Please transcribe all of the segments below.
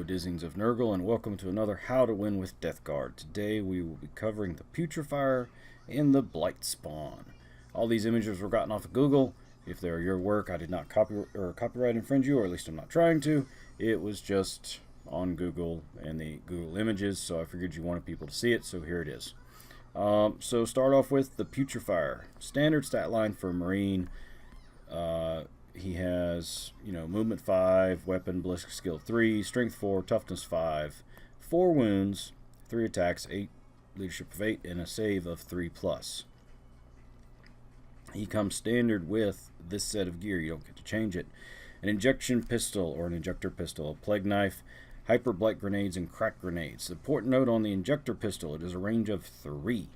Dizzings of Nurgle, and welcome to another How to Win with Death Guard. Today we will be covering the Putrifier and the Blightspawn. All these images were gotten off of Google. If they're your work, I did not copyright infringe you, or at least I'm not trying to. It was just on Google and the Google images, so I figured you wanted people to see it, so here it is. So start off with the Putrifier. Standard stat line for Marine. He has, movement 5, weapon, ballistic skill 3, strength 4, toughness 5, 4 wounds, 3 attacks, 8 leadership of 8, and a save of 3+. He comes standard with this set of gear. You don't get to change it. An injection pistol or an injector pistol, a plague knife, hyper blight grenades, and crack grenades. The important note on the injector pistol, it is a range of 3.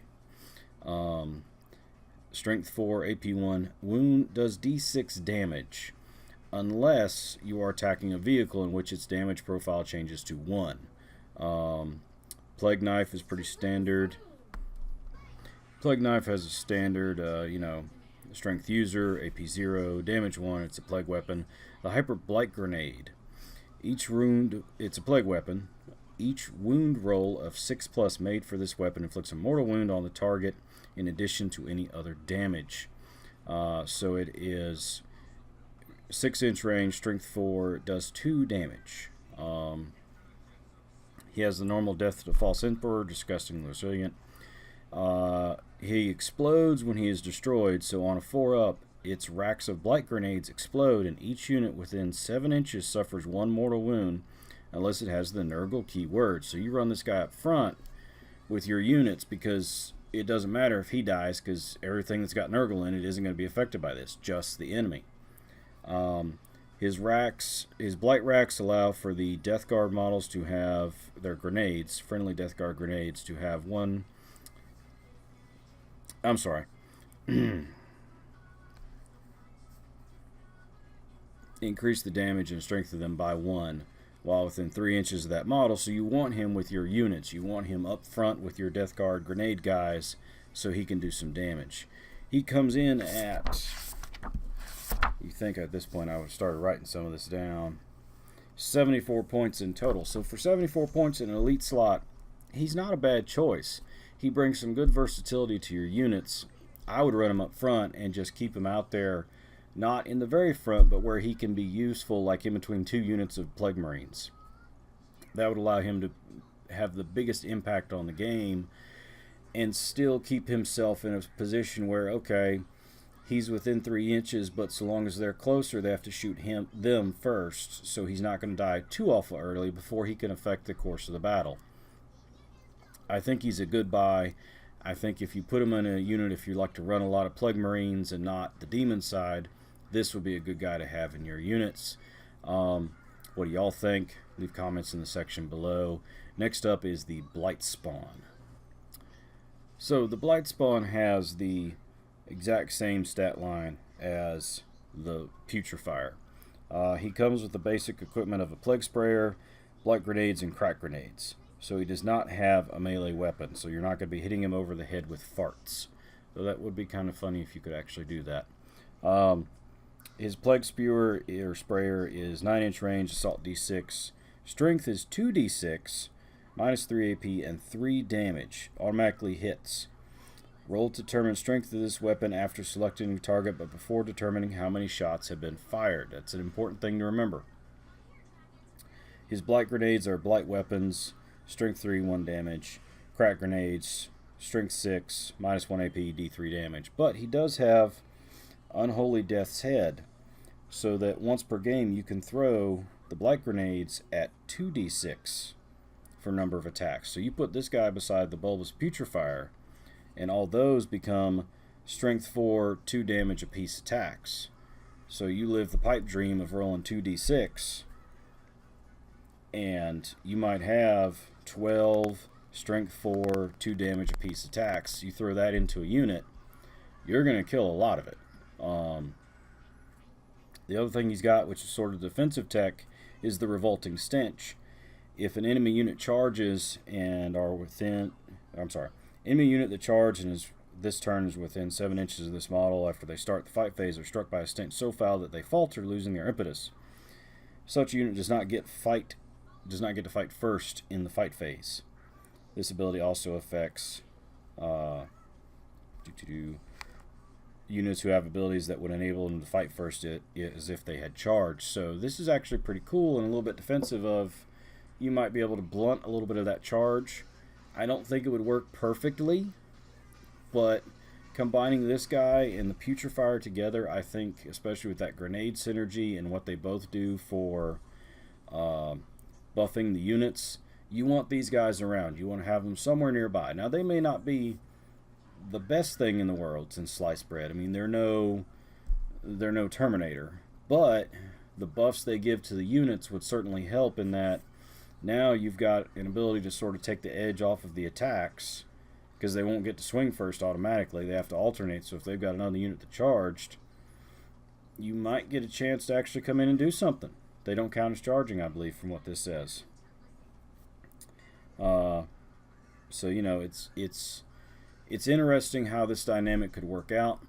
Strength 4, AP 1. Wound does D6 damage unless you are attacking a vehicle, in which its damage profile changes to 1. Plague Knife is pretty standard. Plague Knife has a standard, strength user, AP 0, damage 1. It's a plague weapon. The Hyper Blight Grenade. Each wound, it's a plague weapon. Each wound roll of 6+ made for this weapon inflicts a mortal wound on the target in addition to any other damage. So it is 6-inch range, strength 4, does 2 damage. He has the normal death to the False Emperor, disgustingly resilient. He explodes when he is destroyed, so on a 4-up, its racks of blight grenades explode, and each unit within 7 inches suffers 1 mortal wound unless it has the Nurgle keyword. So you run this guy up front with your units, because it doesn't matter if he dies, because everything that's got Nurgle in it isn't going to be affected by this, just the enemy. His blight racks allow for the Death Guard models to have their grenades, friendly Death Guard grenades, to have one. I'm sorry. Increase the damage and strength of them by 1 while within 3 inches of that model. So you want him with your units. You want him up front with your Death Guard grenade guys so he can do some damage. He comes in at, you think at this point I would have started writing some of this down, 74 points in total. So for 74 points in an elite slot, he's not a bad choice. He brings some good versatility to your units. I would run him up front and just keep him out there, not in the very front, but where he can be useful, like in between 2 units of Plague Marines. That would allow him to have the biggest impact on the game and still keep himself in a position where, okay, he's within 3 inches, but so long as they're closer, they have to shoot them first, so he's not going to die too awful early before he can affect the course of the battle. I think he's a good buy. I think if you put him in a unit, if you like to run a lot of Plague Marines and not the Demon side, this would be a good guy to have in your units. What do y'all think? Leave comments in the section below. Next up is the Blightspawn. So the Blightspawn has the exact same stat line as the Putrifier. He comes with the basic equipment of a plague sprayer, blight grenades, and crack grenades. So he does not have a melee weapon, so you're not going to be hitting him over the head with farts. So that would be kind of funny if you could actually do that. His plague spewer or sprayer is 9-inch range, assault D6. Strength is 2d6, minus 3 AP, and 3 damage. Automatically hits. Roll to determine strength of this weapon after selecting the target, but before determining how many shots have been fired. That's an important thing to remember. His blight grenades are blight weapons. Strength 3, 1 damage. Crack grenades, strength 6, minus 1 AP, D3 damage. But he does have Unholy Death's Head, so that once per game you can throw the blight grenades at 2d6 for number of attacks. So you put this guy beside the bulbous Putrifier, and all those become strength 4, 2 damage apiece attacks. So you live the pipe dream of rolling 2d6, and you might have 12 strength 4, 2 damage apiece attacks. You throw that into a unit, you're going to kill a lot of it. The other thing he's got, which is sort of defensive tech, is the Revolting Stench. If an enemy unit charges and are within, enemy unit that charged and is this turn is within 7 inches of this model after they start the fight phase are struck by a stench so foul that they falter, losing their impetus. Such a unit does not get fight does not get to fight first in the fight phase. This ability also affects units who have abilities that would enable them to fight first as if they had charged. So this is actually pretty cool and a little bit defensive of, you might be able to blunt a little bit of that charge. I don't think it would work perfectly, but combining this guy and the Putrifier together, I think, especially with that grenade synergy and what they both do for buffing the units, you want these guys around. You want to have them somewhere nearby. Now, they may not be the best thing in the world since sliced bread. I mean, they're no Terminator, but the buffs they give to the units would certainly help in that now you've got an ability to sort of take the edge off of the attacks, because they won't get to swing first automatically. They have to alternate, so if they've got another unit that charged, you might get a chance to actually come in and do something. They don't count as charging, I believe, from what this says. So, you know, it's interesting how this dynamic could work out.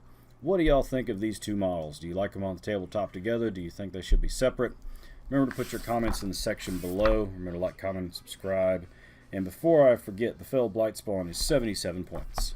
What do y'all think of these two models? Do you like them on the tabletop together? Do you think they should be separate? Remember to put your comments in the section below. Remember to like, comment, and subscribe. And before I forget, the failed Blightspawn is 77 points.